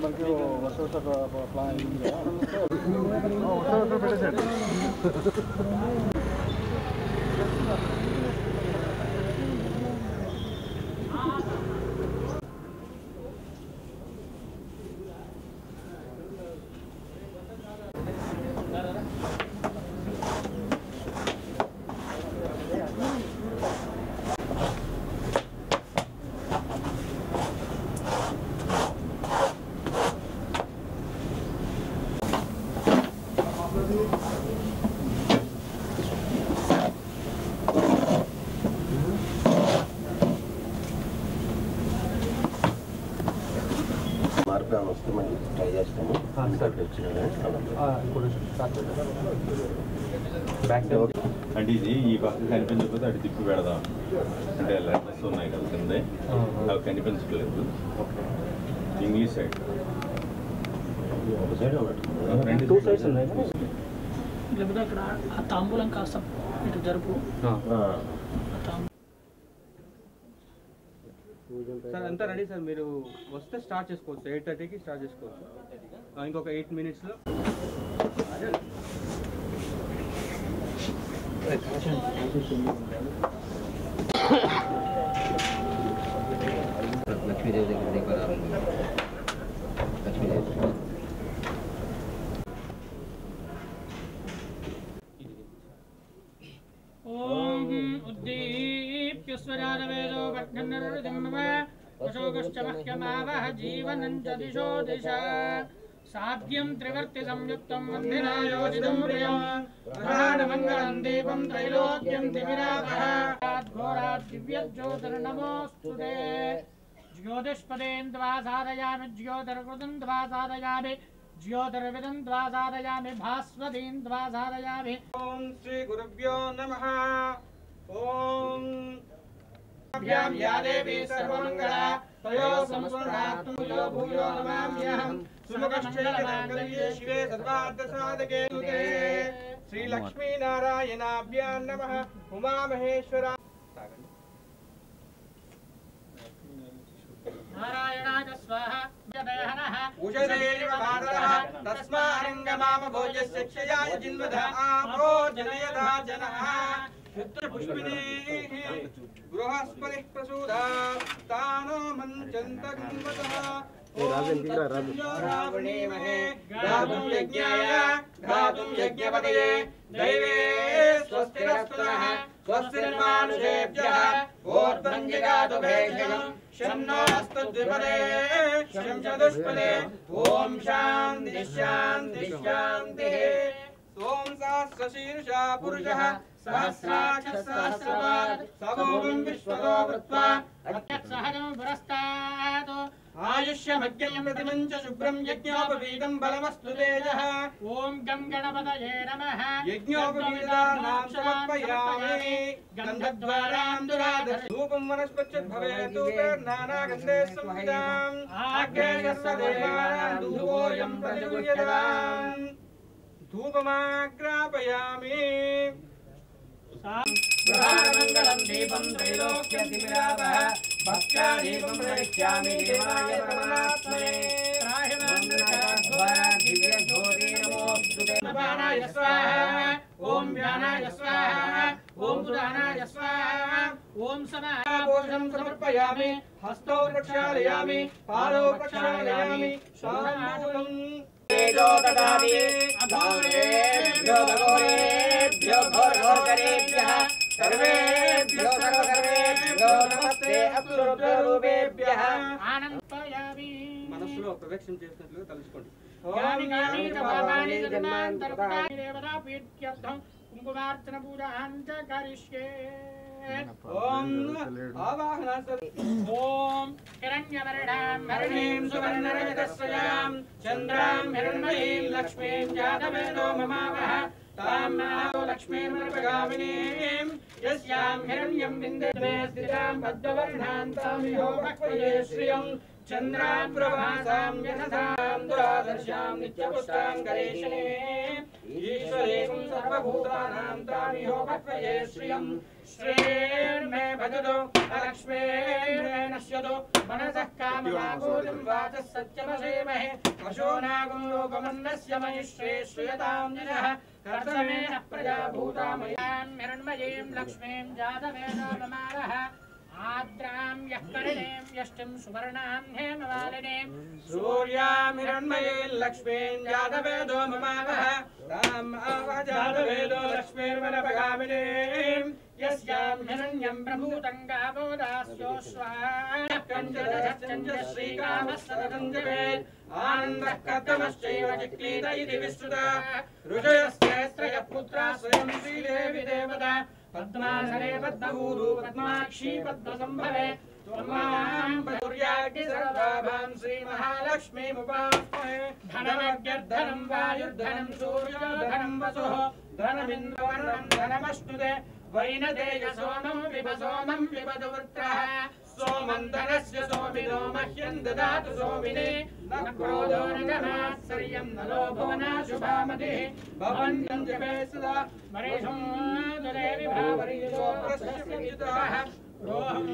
మనకి వర్ష ప్లాన్ పెట్టేసాడు. మార్పు వస్తే మనం ట్రై చేస్తాము. అంటే ఇది ఈ పక్క కనిపించకపోతే అటు తిప్పి పెడదాం అంటే లెటర్స్ ఉన్నాయి కదా కింద అవి కనిపించట్లేదు. ఇంగ్లీష్ సైడ్ ఒక సైడ్ టూ సైడ్స్ ఉన్నాయి. లేకపోతే అక్కడ ఆ తాంబూలం కాస్త ఇటు జరుపు. సార్ అంతా రెడీ సార్, మీరు వస్తే స్టార్ట్ చేసుకోవచ్చు. 8:30కి స్టార్ట్ చేసుకోవచ్చు. ఇంకొక 8 minutesలో లక్ష్మీదేవి దగ్గర దీపారాధన. లక్ష్మీదేవి ఓం ఉద్దీప్య స్వరానవేదో వర్ధన్నరుదిమవ అశోకశ్చ మహ్యమావహ జీవనం చ దిశో దిశ సాధ్యం త్రివర్తి సంయుక్తం వందినాయోజితం ప్రియం ప్రధానమంగళం దీపం త్రైలోక్యం తిమిరావహ ఘోరాత్ దివ్యజ్యోతిర్నమోస్తుతే జ్యోతిష్పదేन्द्वा साधयामि ज्योतिर्कृतन्द्वा साधयामि ज्योतिर्विदन्द्वा साधयामि भास्वतीन्द्वा साधयामि। ओम श्री गुरुभ्यो नमः। ओम या देवी सर्वमंगला तयो संस्मरातु यो भूयो नमाम्यहं सुमुखश्चैतन्ये शिवे सर्वार्थसाधके तुते श्री लक्ष्मी नारायणाभ्यां नमः। उमा महेश्वरा नारायणाय स्वाहा जयहनः उषदेव मातरः तस्मारङ्गमाम भोजस्य क्षयाय जिन्वधा आपो जनयधा जनः पुष्पिनीः बृहस्पतिः प्रसूदा तानो मञ्चन्तगन्वतः रावणीमहे गातुं यज्ञाय गातुं यज्ञपतये दैवे स्वस्तिरस्तुनः स्वस्तिर्मानुषेभ्यः ओर्ध्वञ्जिगातु भेषजम् शन्नो अस्तु द्विपदे शं चतुष्पदे ओम शान्ति शान्ति शान्तिः। ओम सहस्रशीर्षा पुरुषः सहस्राक्षः सहस्रपात् सभोगं विश्वतो वृत्वा सहजं पुरस्तात् आयुष्यमग्यं प्रतिमञ्च शुभ्रं यज्ञोपवीतं बलमस्तु तेजः। ओम गं गणपतये नमः। यज्ञोपवीतानां समर्पयामि गन्धद्वारां दुराधर धूपं वनस्पतिं भवेत् नानागन्धे संविदाम् आग्नेयस्य देवानां धूपोऽयं प्रतिगृह्यताम् धूपमाग्रापयामि। प्रधानमङ्गलं दीपं त्रैलोक्यतिमिरावः भक्त्या दीपं प्रयच्छामि देवाय परमात्मने त्राहिमान्द्रद्वारा दिव्यज्योतिर्नमोऽस्तुते। व्यानाय स्वाहा ओम व्यानाय स्वाहा ओम सुदानाय स्वाहा ओम समाभूषणं समर्पयामि हस्तौ प्रक्षालयामि पादौ प्रक्षालयामि शान्तिं तेजो ददामि अघोरेभ्यो घोरेभ्यो घोरघोरेभ्यः सर्वेभ्यो सर्वसर्वेभ्यो नमस्ते अप्सुरुद्ररूपेभ्यः आनन्दयामि। మనసులో ప్రదక్షిణ చేసినట్లుగా తలుచుకోండి। यानि कानि च पापानि जन्मान्तरकृतानि देवता पीठ्यर्थं कुङ्कुमार्चन पूजां च करिष्ये। ओम आवाहन ओम हिरण्यवर्णां हरिणीं सुवर्णरजतस्रजां चन्द्रां हिरण्मयीं लक्ष्मीं जातवेदो ममावह तां नाहो लक्ष्मीर्मर्पगामिनीं यस्यां हिरण्यं विन्दते स्थितां पद्मवर्णां तामिहो भक्तये श्रियं चन्द्रां प्रभासां यशसां दुरादर्शां नित्यपुष्टां करेशने ईश्वरेकं सर्वभूतानां तामिहोपत्वये श्रियं श्रेर्मे भजतो लक्ष्मीर्मे नश्यतो मनसः कामवागोदं वाचः सत्यमसेमहे वशो नागं लोकमन्नस्य मयि श्रेयतां जनः कर्तमेन प्रजा भूतामयां हिरण्मयीं लक्ष्मीं जातवेदो ममारः आद्रां यः करणीं यष्टिं सुवर्णां हेमवालिनीं सूर्यां हिरण्मयीं लक्ष्मीं जातवेदो ममावः ताम् आवजातवेदो लक्ष्मीर्वनपगामिनीं यस्यां हिरण्यं प्रभूतं गावो दास्योऽश्वाः कञ्चदश्चञ्च श्रीकामः सततं जपेत् आनन्दः कर्तमश्चैव चिक्लीत इति विश्रुतः ऋषयस्त्रयः पुत्राः स्वयं श्रीदेवी देवता पद्मासने पद्मभूतु पद्माक्षी पद्मसम्भवे त्वमां सूर्याग्नि सर्वाभां श्रीमहालक्ष्मीमुपास्महे धनमग्र्धनं वायुर्धनं सूर्योधनं वसुः धनमिन्द्रवर्णं धनमश्नुते वैनतेजसोमं पिब वृत्रः सोमं धनस्य सोमिनो मह्यं ददातु सोमिने न क्रोधो न मात्सर्यं न लोभो न शुभामतिः भवन्तं जपे सदा मरीषं दुरेवि भावरीयो प्रसस्यवितः रोहं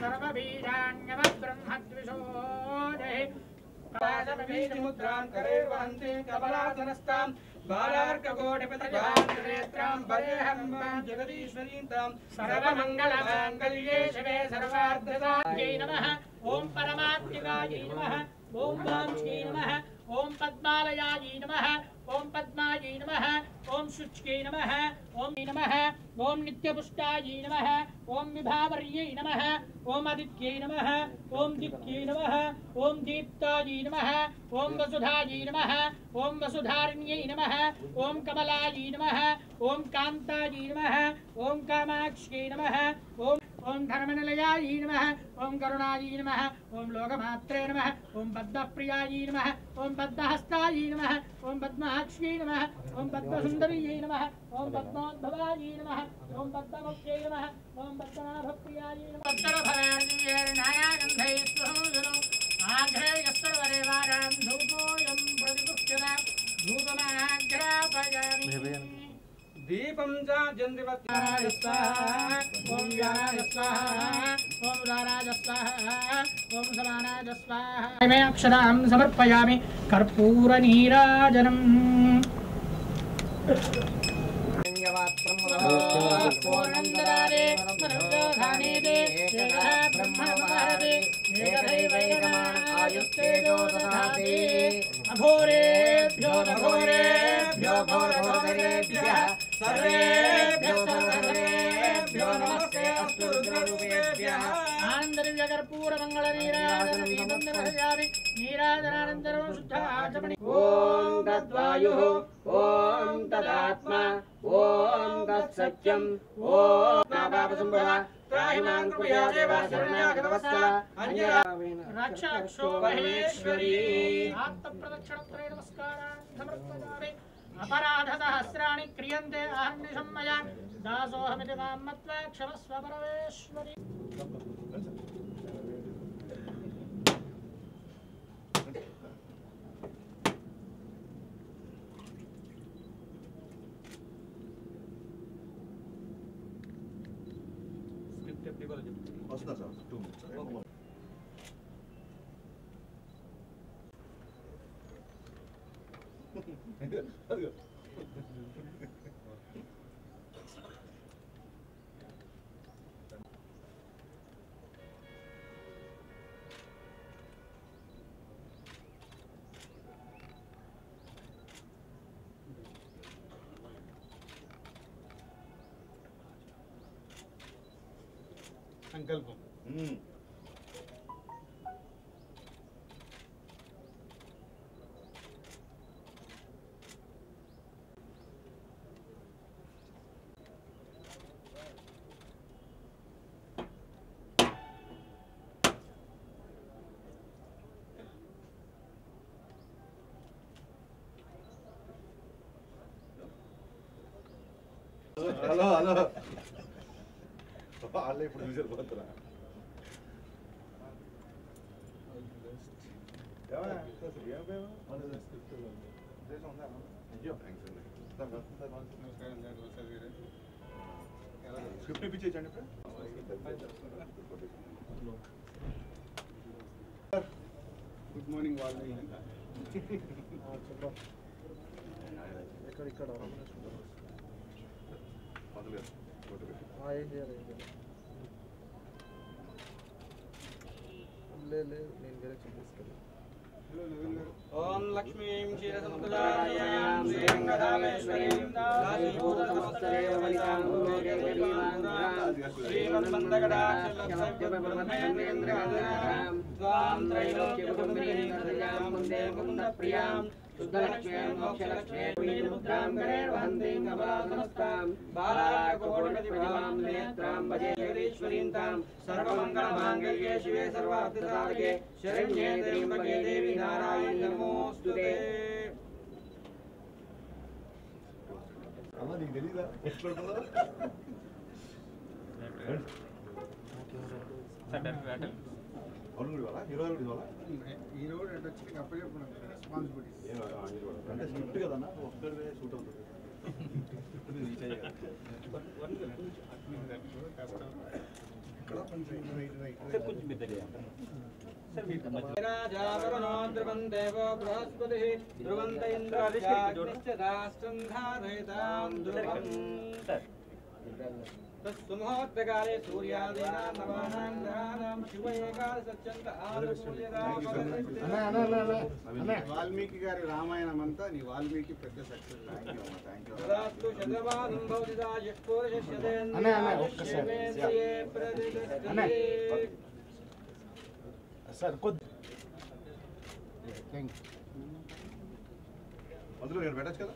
सर्वबीजान्यवब्रह्मद्विषोदे पादमबीजमुद्रां करे वहन्ति कमलासनस्तां बालार्ककोटिपतिनेत्रां वरेहं मां जगदीश्वरीं तां सर्वमङ्गलमाङ्गल्ये शिवे सर्वार्थसाध्यै नमः ॐ परमात्मिकायै नमः ॐ वांश्यै नमः ॐ पद्मालयायै नमः ॐ पद्मायै नमः ॐ शुच्यै नमः ॐ नमः ॐ नित्यपुष्टायै नमः ॐ विभावर्यै नमः ॐ आदित्यै नमः ॐ दित्यै नमः ॐ दीप्तायै नमः ॐ वसुधायै नमः ॐ वसुधारिण्यै नमः ॐ कमलायै नमः ॐ कान्तायै नमः ॐ कामाक्ष्यै नमः ॐ धर्मनिलयायै नमः ॐ करुणायै नमः ॐ लोकमात्रे नमः ॐ पद्मप्रियायै नमः ॐ पद्महस्तायै नमः ॐ पद्माक्ष्यै नमः ॐ पद्मसुन्दर्यै नमः ॐ पद्मोद्भवायै नमः ॐ पद्ममुख्यै नमः ॐ पद्मनाभप्रियायै नमः उत्तरभरान्यैर्नायागन्धैस्वहंसनो आघ्रेयस्तर्वदेवानां धूपोऽयं प्रतिगुह्यता धूपमाघ्रापयामि दीपं च जन्दिवत्याराय स्वाहा ॐ व्याराय स्वाहा ॐ उदाराय स्वाहा ॐ समानाय स्वाहा मे अक्षरां समर्पयामि कर्पूरनीराजनम् पूर्णन्दरारे मनोधाने दे एकः ब्रह्ममारदे एकदैवैकमान आयुस्तेजो ददाति अघोरेभ्यो घोरेभ्यः सर्वेभ्यो नमस्ते अस्तु रुद्ररूपेभ्यः आनन्ददिव्यकर्पूरमङ्गलनीराजनदीपन्दनहयामि नीराजनानन्तरं शुद्धाचमणि ॐ तद्वायुः ॐ तदात्मा ॐ तत्सत्यं ॐ नाभावसम्भव त्राहि मां कृपया देवा शरण्यागतवत्सल रक्षक्षो महेश्वरी आत्मप्रदक्षिणत्रय नमस्कारान् समर्पयामि अपराधसहस्राणि क्रियन्ते अहर्निशं मया दासोऽहमिति मां मत्वा क्षमस्व परमेश्वरी వస్తున్నా సార్ 2 minutes. సంకల్పం హలో హలో వాళ్ళే ఇప్పుడు చూసారు పోతున్నా అయ్యో థ్యాంక్స్ అండి స్క్రిప్ట్ ఇప్పించేయండి గుడ్ మార్నింగ్ వాళ్ళు ఇక్కడ ఏం చేయాలి లేదు నేను డైరెక్షన్ తీసుకెళ్ళి ఓం లక్ష్మీం క్షీరసముద్రాయాం శ్రీరంగధామేశ్వరీం దాసీభూతసమస్తరే వనితాం శ్రీమన్మందగడాక్షలక్షబ్రహ్మేంద్రగాం త్వాం త్రైలోక్యకుటుంబినీం సర్యాం వందే ముకుందప్రియాం శుద్ధలక్ష్మీం మోక్షలక్ష్మీం ముద్రాం గణేర్వహంతీం కమలాసనస్తాం బాలార్కకోటిప్రతిభాం నేత్రాం భజే జగదీశ్వరీం తాం సర్వమంగళమాంగళ్యే శివే సర్వార్థసాధకే శరణ్యే త్ర్యంబకే దేవి నారాయణి నమోస్తుతే. అలా నీకు తెలీదా ఎట్లా ఉంటుందో హీరో హీరో వచ్చి అప్పచెప్పు రెస్పాన్సిబిలిటీ అంటే స్క్రిప్ట్ కదన్నా ఒక్కడే షూట్ అవుతుంది ధ్రువందేవో బృహస్పతి ధ్రువంత ఇంద్రాష్టం ధారయతాం ధ్రువం తస్సుముహూర్తకాలే సూర్యాదీనాం నవానాం గ్రహాణాం శివ ఏకాదశత్యంత వాల్మీకి గారి రామాయణం అంతా నీ వాల్మీకి పెద్ద సక్సెస్. సార్ కొద్ది అందులో నేను పెట్టచ్చు కదా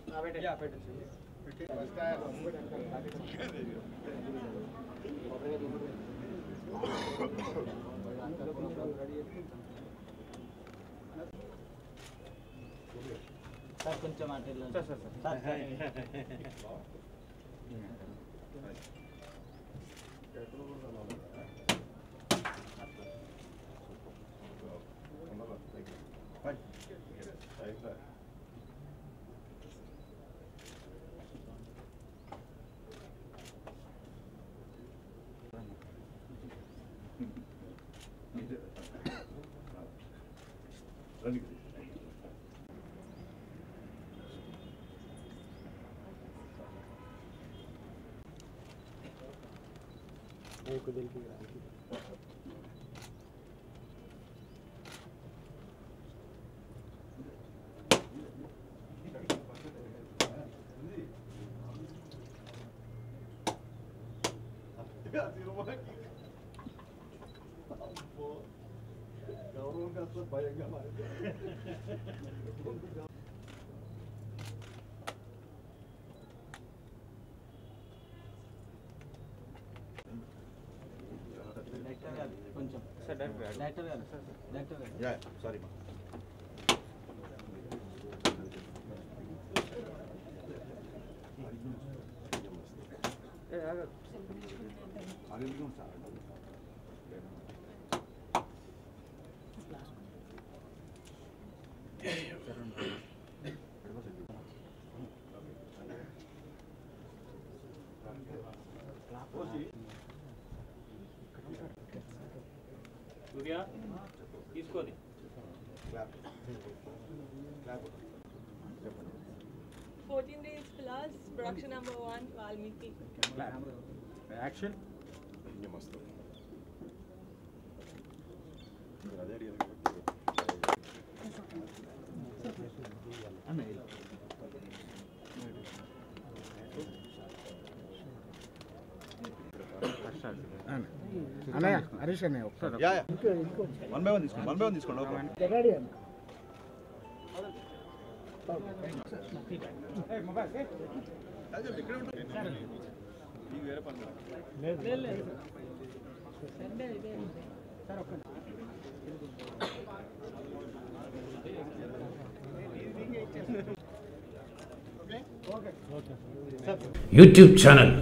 సార్ కొంచెం గౌరవం కాస్త భయంగా మారింది. కొంచెం డాక్టర్ గారు సారీ సూర్య తీసుకోది 14 days plus, production number 1, Valmiki. Action మస్తు అదే అన్నయ్య హరీష్ అన్నయ్య ఒకసారి వన్ బై వన్ తీసుకోండి వేరే పని యూట్యూబ్ ఛానల్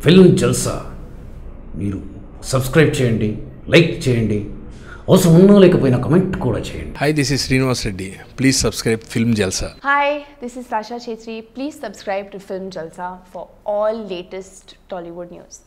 ఫిల్మ్ జల్సా మీరు సబ్స్క్రైబ్ చేయండి, లైక్ చేయండి, అవసరం ఉన్నా లేకపోయినా కమెంట్ కూడా చేయండి. Hi, this is Srinivas Reddy. Please subscribe Film Jalsa. Hi, this is Sasha Chetri. Please subscribe to Film Jalsa for all latest Tollywood news.